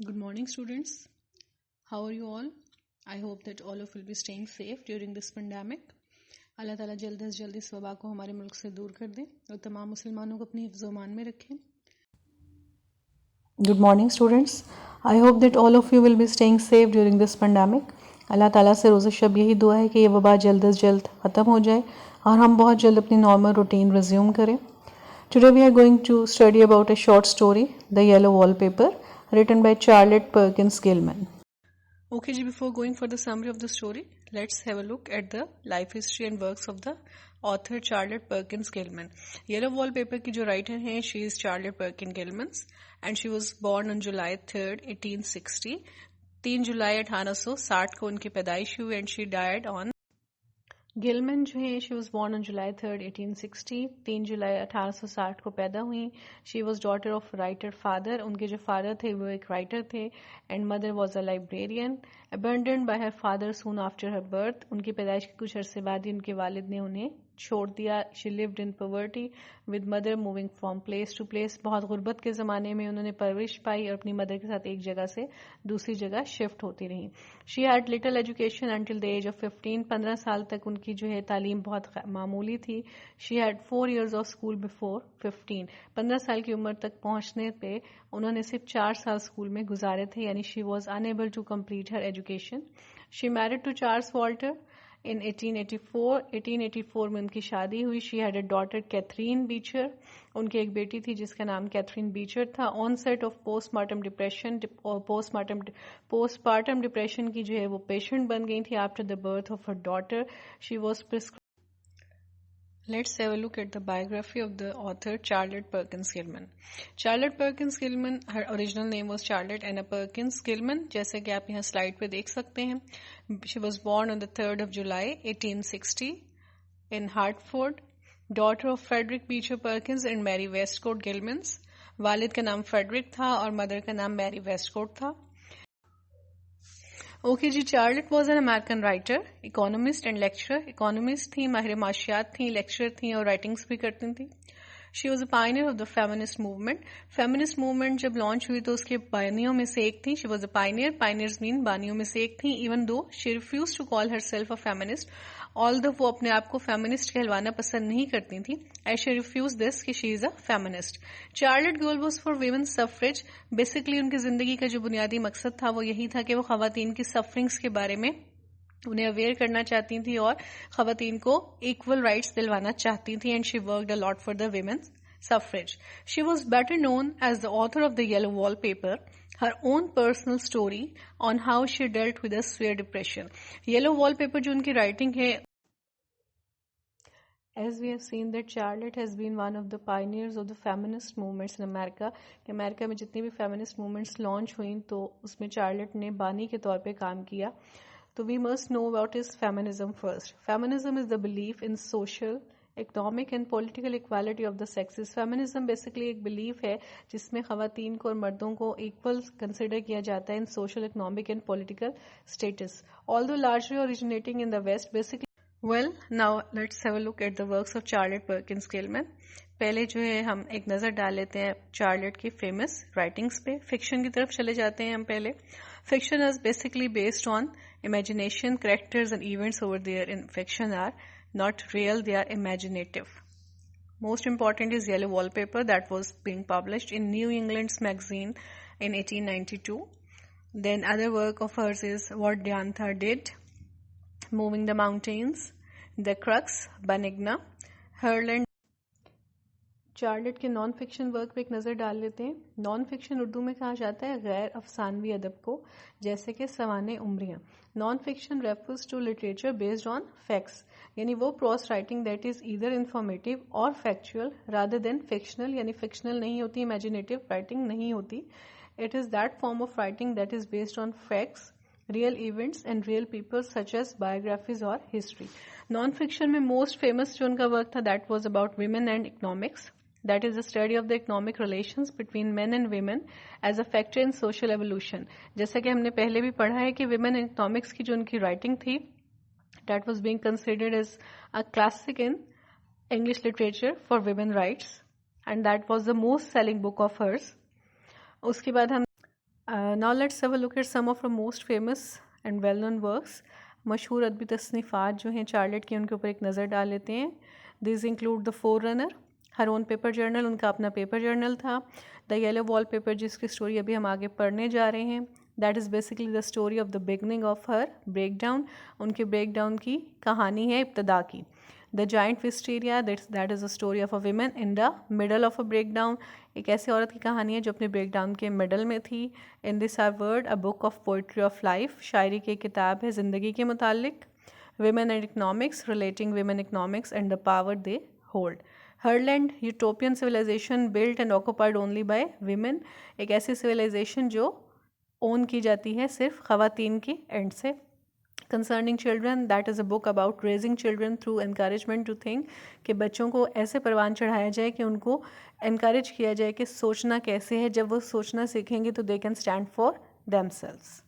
Good morning, students. How are you all? I hope that all of you will be staying safe during this pandemic. اللہ تعالیٰ جلد از جلد اس وبا کو ہمارے ملک سے دور کر دے اور تمام مسلمانوں کو اپنی حفظ و امان میں رکھیں. Good morning, students. I hope that all of you will be staying safe during this pandemic. اللہ تعالیٰ سے روز شب یہی دعا ہے کہ یہ وبا جلد از جلد ختم ہو جائے اور ہم بہت جلد اپنی نارمل روٹین ریزیوم کریں. Today we are going to study about a short story, The Yellow Wallpaper, written by Charlotte Perkins Gilman. Okay, before going for the summary of the story, let's have a look at the life history and works of the author Charlotte Perkins Gilman. Yellow Wallpaper کی جو writer ہیں, she is Charlotte Perkins Gilman and she was born on July 3rd, 1860. 3 جولائی 1860 کو ان کی پیدائش ہوئی and she died on گلمن جو ہیں she was born on July 3rd, 1860. 3 جولائی 1860 کو پیدا ہوئیں. She was daughter of writer father. ان کے جو فادر تھے وہ ایک رائٹر تھے and mother was a librarian. Abandoned by her father soon after her birth. ان کی پیدائش کے کچھ عرصے بعد ہی ان کے والد نے انہیں چھوڑ دیا. She lived in poverty with mother moving from place to place. بہت غربت کے زمانے میں انہوں نے پرورش پائی اور اپنی مدر کے ساتھ ایک جگہ سے دوسری جگہ شفٹ ہوتی رہیں. She had little education until the age of 15. 15 سال تک ان کی جو ہے تعلیم بہت معمولی تھی. She had 4 years of school before 15. 15 سال کی عمر تک پہنچنے پہ انہوں نے صرف 4 سال اسکول میں گزارے تھے, یعنی she was unable to complete her education. She married to Charles Walter in 1884. 1884 میں ان کی شادی ہوئی. She had a daughter Catherine Beecher. ان کی ایک بیٹی تھی جس کا نام کیتھرین بیچر تھا. onset of postpartum depression اور postpartum depression کی جو ہے وہ پیشنٹ بن گئی تھی after the birth of her daughter. She was prescribed. Let's have a look at the biography of the author Charlotte Perkins Gilman. Charlotte Perkins Gilman, her original name was Charlotte Anna Perkins Gilman, جیسے کہ آپ یہاں slide پہ دیکھ سکتے ہیں. She was born on the 3rd of July, 1860 in Hartford. Daughter of Frederick Beecher Perkins and Mary Westcott Gilmans. والد کا نام فریڈرک تھا اور مدر کا نام میری ویسٹکوٹ تھا. اوکے جی, Charlotte was an American writer, economist and lecturer. Economist تھیں, ماہر معاشیات تھیں, لیکچرر تھیں اور رائٹنگس بھی کرتی تھیں. She was a pioneer of the feminist movement. Feminist movement جب لانچ ہوئی تو اس کے بانیوں میں سے ایک تھیں. She was a pioneer. Pioneers مین بانیوں میں سے ایک تھیں. Even though she refuse to call ہر سیلف اے فیمنسٹ, although وہ اپنے آپ کو فیمنسٹ کہلوانا پسند نہیں کرتی تھیں. as she refused this کہ she is a feminist. Charlotte goal was for women's suffrage. Basically ان کی زندگی کا جو بنیادی مقصد تھا وہ یہی تھا کہ وہ خواتین کی سفرنگس کے بارے میں انہیں اویئر کرنا چاہتی تھیں اور خواتین کو ایکول رائٹس دلوانا چاہتی تھیں. and she worked a lot for the women's suffrage. She was better known as the author of The Yellow Wallpaper, her own personal story on how she dealt with a severe depression. Yellow Wallpaper جو ان کی writing ہے, as we have seen that Charlotte has been one of the pioneers of the feminist movements in America. کہ امریکہ میں جتنی بھی feminist movements launch ہوئیں تو اس میں چارلٹ نے بانی کے طور پہ کام کیا. تو we must know what is feminism first. Feminism is the belief in social, economic and political equality of the sexes. Feminism basically ایک belief ہے جس میں خواتین کو اور مردوں کو equal consider کیا جاتا ہے in social, economic and political status. Although largely originating in the West, basically well, now let's have a look at the works of Charlotte Perkins Gilman. پہلے جو ہے ہم ایک نظر ڈال لیتے ہیں چارلٹ کی فیمس رائٹنگس پہ. فکشن کی طرف چلے جاتے ہیں ہم پہلے. Fiction is basically based on imagination. Characters and events over there in fiction are not real, they are imaginative. Most important is Yellow Wallpaper that was being published in New England's magazine in 1892. Then other work of hers is What Diantha Did, Moving the Mountains, The Crux, Benigna, Herland. چارلٹ کے non fiction work پہ ایک نظر ڈال لیتے ہیں. Non fiction Urdu میں کہا جاتا ہے غیر افسانوی ادب کو, جیسے کہ سوانح عمریاں. Non fiction refers to literature based on facts, یعنی وہ prose writing that is either informative اور فیکچوئل رادر دین فکشنل, یعنی فکشنل نہیں ہوتی, امیجنیٹو رائٹنگ نہیں ہوتی. It is that form of writing that is based on facts, real events and real people such as biographies اور history. Non fiction میں most famous جو ان کا ورک تھا that was about women and economics. That is the study of the economic relations between men and women as a factor in social evolution. جیسا کہ ہم نے پہلے بھی پڑھا ہے کہ women in economics کی جو ان کی writing تھی that was being considered as a classic in English literature for women rights and that was the most selling book of hers. اس کے بعد ہم Now let's have a look at some of her most famous and well-known works. مشہور ادبی تصنیفات جو ہیں چارلٹ کی، ان کے اوپر ایک نظر ڈال لیتے ہیں. These include The Forerunner, her own paper journal, ان کا اپنا پیپر جرنل تھا. دا یلو وال پیپر، جس کی اسٹوری ابھی ہم آگے پڑھنے جا رہے ہیں، that is basically the story of the beginning of her breakdown, ان کے بریک ڈاؤن کی کہانی ہے ابتدا کی. The giant wisteria, that is the story of a women in the middle of a breakdown, ایک ایسی عورت کی کہانی ہے جو اپنے بریک ڈاؤن کے مڈل میں تھی. In this our world a book of poetry of life, شاعری کی کتاب ہے زندگی کے متعلق. Women and economics, relating women economics and the power they hold. Herland, utopian civilization built and occupied only by women, ایک ایسی سویلائزیشن جو اون کی جاتی ہے صرف خواتین کی اینڈ سے. Concerning children, that is a book about raising children through encouragement to think, کہ بچوں کو ایسے پروان چڑھایا جائے کہ ان کو انکریج کیا جائے کہ سوچنا کیسے ہے، جب وہ سوچنا سیکھیں گے تو they can stand for them selves.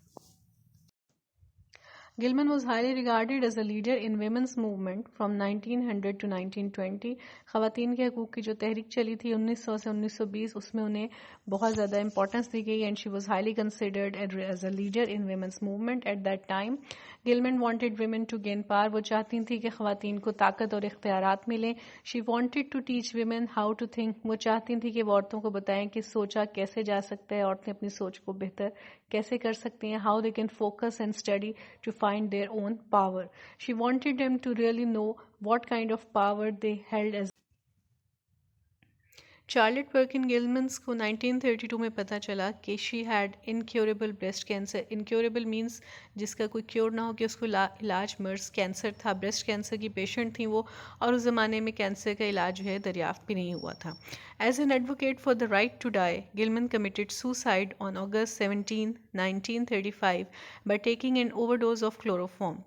Gilman was highly regarded as a leader in women's movement from 1900 to 1920. خواتین کے حقوق کی جو تحریک چلی تھی 1900 سے 1920، اس میں انہیں بہت زیادہ امپورٹنس دی گئی، and she was highly considered as a leader in women's movement at that time. Gilman wanted women to gain power. وہ چاہتی تھی کہ خواتین کو طاقت اور اختیارات ملیں. She wanted to teach women how to think. وہ چاہتی تھی کہ وہ عورتوں کو بتائیں کہ سوچا کیسے جا سکتا ہے، عورتیں اپنی سوچ کو بہتر کیسے کر سکتی ہیں. How they can focus and study to find their own power. She wanted them to really know what kind of power they held as. چارلٹ پرکن گلمنس کو 1932 میں پتہ چلا کہ she had incurable breast cancer. Incurable means جس کا کوئی cure نہ ہو، کہ اس کو علاج مرض کینسر تھا، بریسٹ کینسر کی پیشنٹ تھیں وہ، اور اس زمانے میں کینسر کا علاج جو ہے دریافت بھی نہیں ہوا تھا. As an advocate for the right to die, Gilman committed suicide on August 17, 1935 by taking an overdose of chloroform.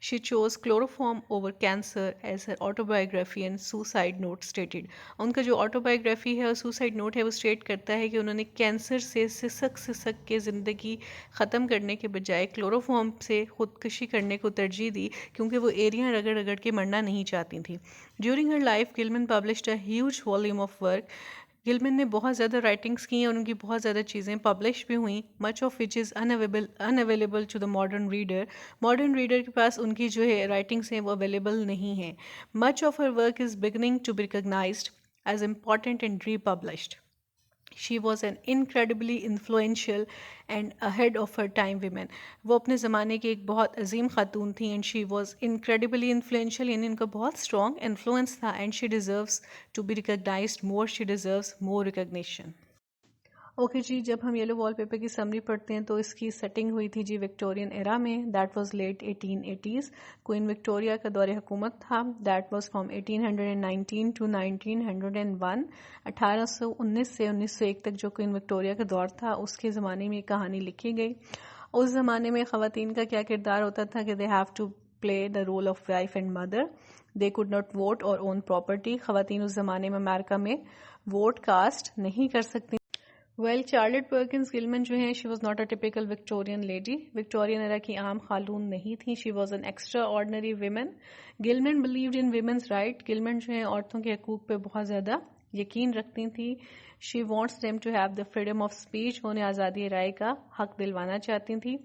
She chose chloroform over cancer as her autobiography and suicide note stated. ان کا جو آٹوبایوگرافی ہے اور suicide note ہے وہ state کرتا ہے کہ انہوں نے کینسر سے سسک کے زندگی ختم کرنے کے بجائے کلوروفارم سے خودکشی کرنے کو ترجیح دی، کیونکہ وہ ایریاں رگڑ رگڑ کے مرنا نہیں چاہتی تھیں. During her life Gilman published a huge volume of work. Gilman نے بہت زیادہ رائٹنگس کی ہیں اور ان کی بہت زیادہ چیزیں پبلش بھی ہوئیں. Much of which is unavailable to the modern reader. Modern reader کے پاس ان کی جو ہے رائٹنگس ہیں وہ اویلیبل نہیں ہیں. Much of her work is beginning to be recognized as important and republished. She was an incredibly influential and ahead of her time woman. وہ اپنے زمانے کی ایک بہت عظیم خاتون تھیں and she was incredibly influential، یعنی ان کا بہت strong influence تھا and she deserves to be recognized more. She deserves more recognition. Okay جی، جب ہم یلو وال پیپر کی سمری پڑھتے ہیں تو اس کی سیٹنگ ہوئی تھی جی وکٹورین ایرا میں. That was late 1880s. Queen Victoria کا دور حکومت تھا. That was from 1819 to 1901. 1819 سے 1901 تک جو کوئین وکٹوریا کا دور تھا اس کے زمانے میں یہ کہانی لکھی گئی. اس زمانے میں خواتین کا کیا کردار ہوتا تھا کہ they have to play the role of wife and mother. They could not vote اور اون پراپرٹی. خواتین اس زمانے میں امریکہ میں ووٹ کاسٹ نہیں کر سکتی. ویل چارلٹ پرکنس گلمن جو ہیں، she was not a typical Victorian lady. Victorian era کی عام خاتون نہیں تھیں. She was an extraordinary women. Gilman believed in women's right. Gilman جو ہیں عورتوں کے حقوق پہ بہت زیادہ یقین رکھتی تھیں. She wants them to have the freedom of speech. انہیں آزادی رائے کا حق دلوانا چاہتی تھیں.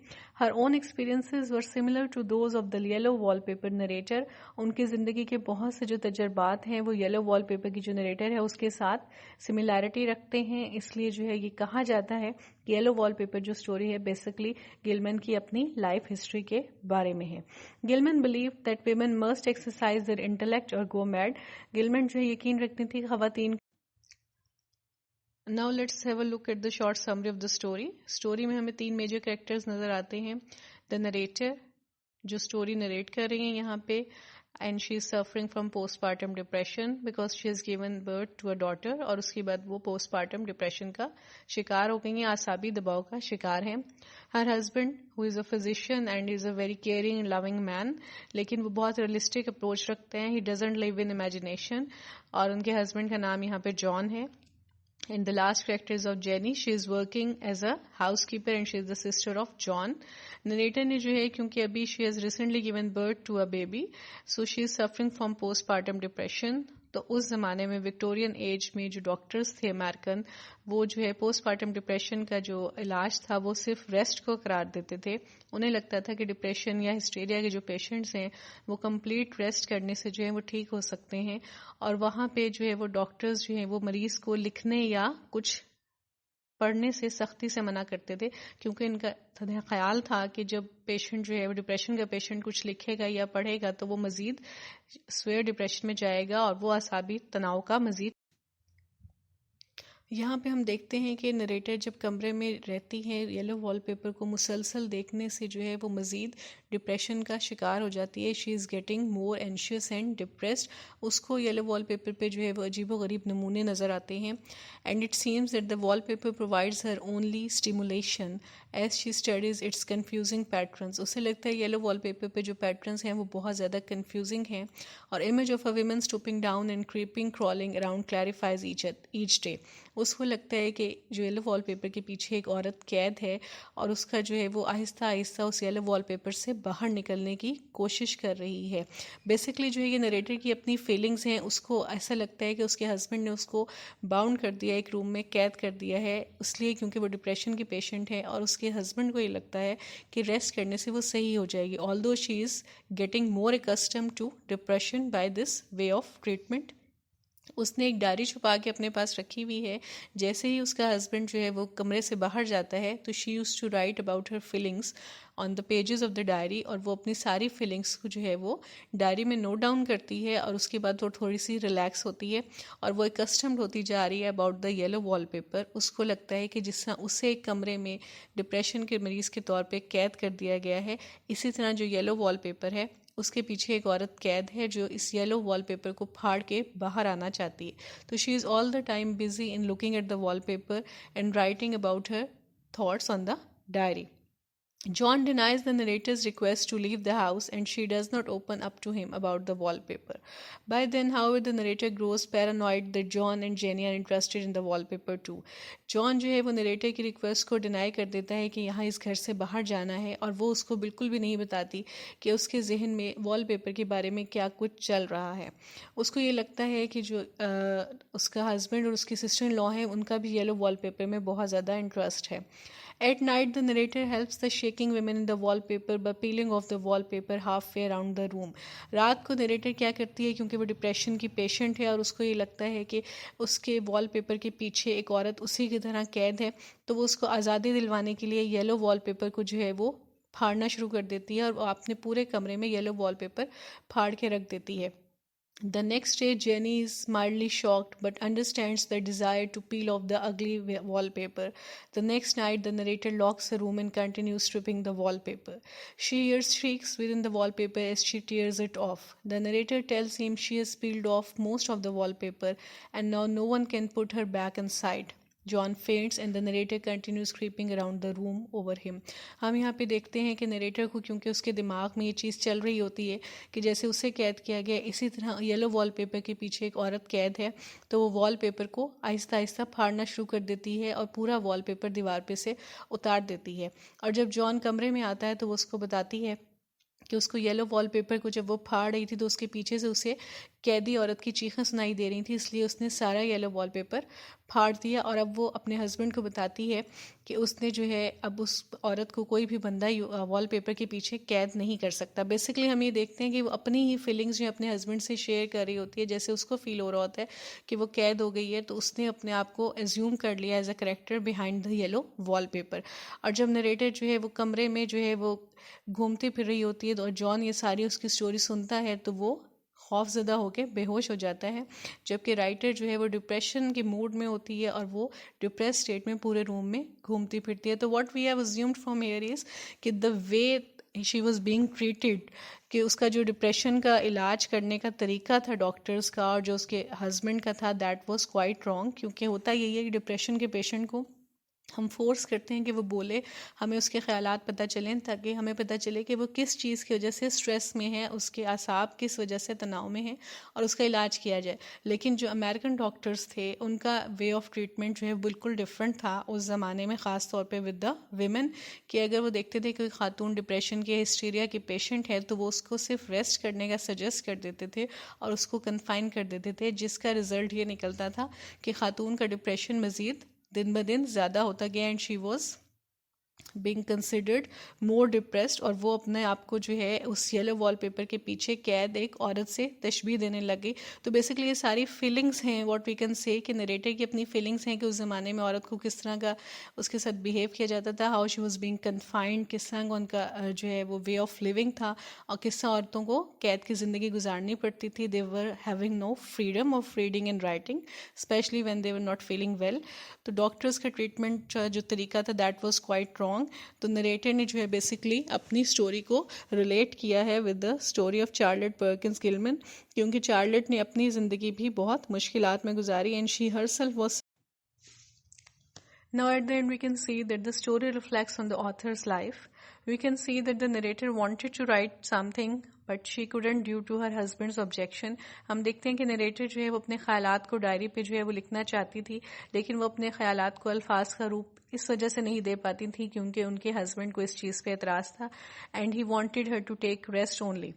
Her own experiences were similar to those of the yellow wallpaper narrator. ان کی زندگی کے بہت سے جو تجربات ہیں وہ یلو وال پیپر کی جو نریٹر ہے اس کے ساتھ سملیرٹی رکھتے ہیں. اس لیے جو ہے یہ کہا جاتا ہے کہ یلو وال پیپر جو اسٹوری ہے بیسکلی گلمن کی اپنی لائف ہسٹری کے بارے میں ہے. Gilman believe that women must exercise their intellect or go made. گلمن جو ہے یقین رکھتی تھی خواتین. Now let's have a look at the short summary of the story. Story میں ہمیں 3 میجر کریکٹرز نظر آتے ہیں. The narrator جو اسٹوری نریٹ کر رہی ہیں یہاں پہ, and she is suffering from postpartum depression because she has given birth to a daughter, اور اس کے بعد وہ postpartum depression کا شکار ہو گئی ہیں, اعصابی دباؤ کا شکار ہیں. Her husband who is a physician and is a very caring and loving man, لیکن وہ بہت ریئلسٹک اپروچ رکھتے ہیں. He doesn't live in imagination, اور ان کے ہسبینڈ کا نام یہاں پہ جان ہے. And the last character is of Jenny. She is working as a housekeeper and she is the sister of John. Narrator نے جو ہے کیونکہ ابھی she has recently given birth to a baby, so she is suffering from postpartum depression. تو اس زمانے میں Victorian age میں جو ڈاکٹرز تھے امریکن، وہ جو ہے پوسٹ پارٹم ڈپریشن کا جو علاج تھا وہ صرف ریسٹ کو قرار دیتے تھے. انہیں لگتا تھا کہ ڈپریشن یا ہسٹیریا کے جو پیشنٹس ہیں وہ کمپلیٹ ریسٹ کرنے سے جو ہے وہ ٹھیک ہو سکتے ہیں، اور وہاں پہ جو ہے وہ ڈاکٹرز جو ہیں وہ مریض کو لکھنے یا کچھ پڑھنے سے سختی سے منع کرتے تھے، کیونکہ ان کا خیال تھا کہ جب پیشنٹ جو ہے وہ ڈپریشن کا پیشنٹ کچھ لکھے گا یا پڑھے گا تو وہ مزید سویئر ڈپریشن میں جائے گا اور وہ اعصابی تناؤ کا مزید. یہاں پہ ہم دیکھتے ہیں کہ نریٹر جب کمرے میں رہتی ہے یلو وال پیپر کو مسلسل دیکھنے سے جو ہے وہ مزید ڈپریشن کا شکار ہو جاتی ہے. She is getting more anxious and depressed. اس کو یلو وال پیپر پہ جو ہے وہ عجیب و غریب نمونے نظر آتے ہیں. And it seems that the وال paper provides her only stimulation as she studies its confusing patterns. اسے لگتا ہے یلو وال پیپر پہ جو پیٹرنس ہیں وہ بہت زیادہ کنفیوزنگ ہیں. اور image of a women stooping down and creeping crawling around clarifies each day. اس کو لگتا ہے کہ جو یلو وال پیپر کے پیچھے ایک عورت قید ہے اور اس کا جو ہے وہ آہستہ آہستہ اس یلو وال پیپر سے باہر نکلنے کی کوشش کر رہی ہے. بیسکلی جو ہے یہ نریٹر کی اپنی فیلنگز ہیں، اس کو ایسا لگتا ہے کہ اس کے ہسبینڈ نے اس کو باؤنڈ کر دیا، ایک روم میں قید کر دیا ہے، اس لیے کیونکہ وہ ڈپریشن کی پیشنٹ ہے، اور اس کے ہسبینڈ کو یہ لگتا ہے کہ ریسٹ کرنے سے وہ صحیح ہو جائے گی. Although she is getting more accustomed to depression by this way of treatment. اس نے ایک ڈائری چھپا کے اپنے پاس رکھی ہوئی ہے. جیسے ہی اس کا ہسبینڈ جو ہے وہ کمرے سے باہر جاتا ہے تو she use to write about her feelings on the pages of the diary, اور وہ اپنی ساری فیلنگس کو جو ہے وہ ڈائری میں نوٹ ڈاؤن کرتی ہے، اور اس کے بعد وہ تھوڑی سی ریلیکس ہوتی ہے اور وہ اکسٹمڈ ہوتی جا رہی ہے about the yellow wallpaper. اس کو لگتا ہے کہ جس طرح اسے ایک کمرے میں ڈپریشن کے مریض کے طور پہ قید کر دیا گیا ہے، اسی طرح جو یلو وال پیپر ہے اس کے پیچھے ایک عورت قید ہے جو اس یلو وال پیپر کو پھاڑ کے باہر آنا چاہتی ہے. تو she is all the time busy in looking at the wall paper and writing about her thoughts on the diary. John denies the narrator's request to leave the house and she does not open up to him about the wallpaper. By then, however, the narrator grows paranoid that John and Jenny are interested in the wallpaper too. John جو ہے وہ narrator کی request کو deny کر دیتا ہے کہ یہاں اس گھر سے باہر جانا ہے، اور وہ اس کو بالکل بھی نہیں بتاتی کہ اس کے ذہن میں وال پیپر کے بارے میں کیا کچھ چل رہا ہے. اس کو یہ لگتا ہے کہ جو اس کا ہسبینڈ اور اس کی سسٹر ان لا ہیں ان کا بھی یلو وال پیپر میں بہت زیادہ انٹرسٹ ہے. At night, the narrator helps the shaking women in the wallpaper by peeling off the wallpaper halfway around the room. رات کو نریٹر کیا کرتی ہے، کیونکہ وہ ڈپریشن کی پیشنٹ ہے اور اس کو یہ لگتا ہے کہ اس کے وال پیپر کے پیچھے ایک عورت اسی کی طرح قید ہے، تو وہ اس کو آزادی دلوانے کے لیے یلو وال پیپر کو جو ہے وہ پھاڑنا شروع کر دیتی ہے، اور وہ اپنے پورے کمرے میں یلو وال پیپر پھاڑ کے رکھ دیتی ہے. The next day, Jenny is mildly shocked but understands the desire to peel off the ugly wallpaper. The next night, the narrator locks the room and continues stripping the wallpaper. She hears shrieks within the wallpaper as she tears it off. The narrator tells him she has peeled off most of the wallpaper and now no one can put her back inside. John faints and the narrator continues creeping around the room over him. ہم یہاں پہ دیکھتے ہیں کہ narrator کو کیونکہ اس کے دماغ میں یہ چیز چل رہی ہوتی ہے کہ جیسے اسے قید کیا گیا اسی طرح یلو وال پیپر کے پیچھے ایک عورت قید ہے، تو وہ وال پیپر کو آہستہ آہستہ پھاڑنا شروع کر دیتی ہے اور پورا وال پیپر دیوار پہ سے اتار دیتی ہے. اور جب جان کمرے میں آتا ہے تو وہ اس کو بتاتی ہے کہ اس کو یلو وال پیپر کو جب وہ پھاڑ رہی تھی تو اس کے پیچھے سے اسے قیدی عورت کی چیخیں سنائی دے رہی تھی، اس لیے اس نے سارا یلو وال پیپر پھاڑ دیا. اور اب وہ اپنے ہسبینڈ کو بتاتی ہے کہ اس نے جو ہے اب اس عورت کو کوئی بھی بندہ وال پیپر کے پیچھے قید نہیں کر سکتا. بیسکلی ہم یہ دیکھتے ہیں کہ وہ اپنی ہی فیلنگز جو اپنے ہسبینڈ سے شیئر کر رہی ہوتی ہے، جیسے اس کو فیل ہو رہا ہوتا ہے کہ وہ قید ہو گئی ہے، تو اس نے اپنے آپ کو ایزیوم کر لیا as a character behind the yellow wall paper. اور جب نریٹر جو ہے وہ کمرے میں جو ہے وہ گھومتی پھر رہی ہوتی ہے اور جان یہ ساری اس کی سٹوری سنتا ہے تو وہ خوف زدہ ہو کے بے ہوش ہو جاتا ہے، جبکہ رائٹر جو ہے وہ ڈپریشن کے موڈ میں ہوتی ہے اور وہ ڈپریس اسٹیٹ میں پورے روم میں گھومتی پھرتی ہے. تو what we have assumed from here is کہ the way she was being treated, کہ اس کا جو ڈپریشن کا علاج کرنے کا طریقہ تھا ڈاکٹرز کا اور جو اس کے ہسبینڈ کا تھا، دیٹ واز کوائٹ رانگ. کیونکہ ہوتا یہی ہے کہ ڈپریشن کے پیشنٹ کو ہم فورس کرتے ہیں کہ وہ بولے, ہمیں اس کے خیالات پتہ چلیں تاکہ ہمیں پتہ چلے کہ وہ کس چیز کی وجہ سے سٹریس میں ہے, اس کے اعصاب کس وجہ سے تناؤ میں ہیں, اور اس کا علاج کیا جائے. لیکن جو امریکن ڈاکٹرز تھے ان کا وے آف ٹریٹمنٹ جو ہے بالکل ڈفرینٹ تھا اس زمانے میں, خاص طور پہ ود دا ویمن, کہ اگر وہ دیکھتے تھے کہ خاتون ڈپریشن کے ہسٹیریا کی پیشنٹ ہے تو وہ اس کو صرف ریسٹ کرنے کا سجیسٹ کر دیتے تھے اور اس کو کنفائن کر دیتے تھے, جس کا رزلٹ یہ نکلتا تھا کہ خاتون کا ڈپریشن مزید دن بدن زیادہ ہوتا گیا, and she was being considered more depressed, اور وہ اپنے آپ کو جو ہے اس یلو وال پیپر کے پیچھے قید ایک عورت سے تشبیہ دینے لگی. تو بیسکلی یہ ساری فیلنگس ہیں, واٹ وی کین سے, کہ نریٹر کی اپنی فیلنگس ہیں کہ اس زمانے میں عورت کو کس طرح کا اس کے ساتھ بیہیو کیا جاتا تھا, how she was being confined, کس طرح کا ان کا جو ہے وہ وے آف لیونگ تھا, اور کس طرح عورتوں کو قید کی زندگی گزارنی پڑتی تھی. They were having no freedom of reading and writing, especially when they were not feeling well. تو ڈاکٹرس کا ٹریٹمنٹ جو طریقہ تھا دیٹ واز کوائٹ رانگ. تو نریٹر نے جو ہے بیسکلی اپنی اسٹوری کو ریلیٹ کیا ہے ود دا اسٹوری آف چارلٹ پرکنس گلمن, کیونکہ چارلٹ نے اپنی زندگی بھی بہت مشکلات میں گزاری, and she ہرسیلف was. Now at the end we can see that the story reflects on the author's life. We can see that the narrator wanted to write something but she couldn't due to her husband's objection. ہم دیکھتے ہیں کہ narrator جو ہے وہ اپنے خیالات کو ڈائری پہ جو ہے وہ لکھنا چاہتی تھی, لیکن وہ اپنے خیالات کو الفاظ کا روپ اس وجہ سے نہیں دے پاتی تھی کیونکہ ان کے ہسبینڈ کو اس چیز پہ اعتراض تھا, and he wanted her to take rest only.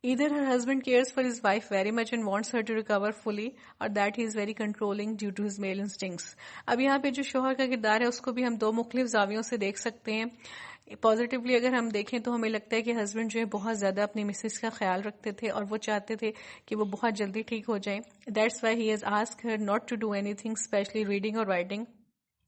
Either her husband cares for his wife very much and wants her to recover fully, or that he is very controlling due to his male instincts. اب یہاں پہ جو شوہر کا کردار ہے اس کو بھی ہم دو مختلف زاویوں سے دیکھ سکتے ہیں. پازیٹیولی اگر ہم دیکھیں تو ہمیں لگتا ہے کہ ہسبینڈ جو ہے بہت زیادہ اپنی مسز کا خیال رکھتے تھے اور وہ چاہتے تھے کہ وہ بہت جلدی ٹھیک ہو جائیں. That's why he has asked her not to do anything especially reading اور writing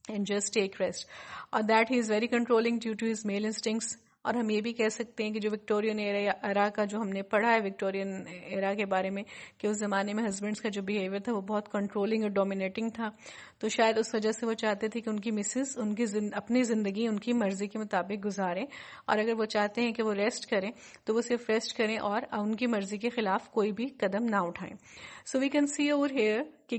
and just take rest, اور that he is very controlling due to his male instincts. اور ہم یہ بھی کہہ سکتے ہیں کہ جو وکٹورین ایرا کا جو ہم نے پڑھا ہے وکٹورین ایرا کے بارے میں, کہ اس زمانے میں ہسبینڈس کا جو بیہیویئر تھا وہ بہت کنٹرولنگ اور ڈومینیٹنگ تھا. تو شاید اس وجہ سے وہ چاہتے تھے کہ ان کی مسز ان کی اپنی زندگی ان کی مرضی کے مطابق گزاریں, اور اگر وہ چاہتے ہیں کہ وہ ریسٹ کریں تو وہ صرف ریسٹ کریں اور ان کی مرضی کے خلاف کوئی بھی قدم نہ اٹھائیں. So we can see over here کہ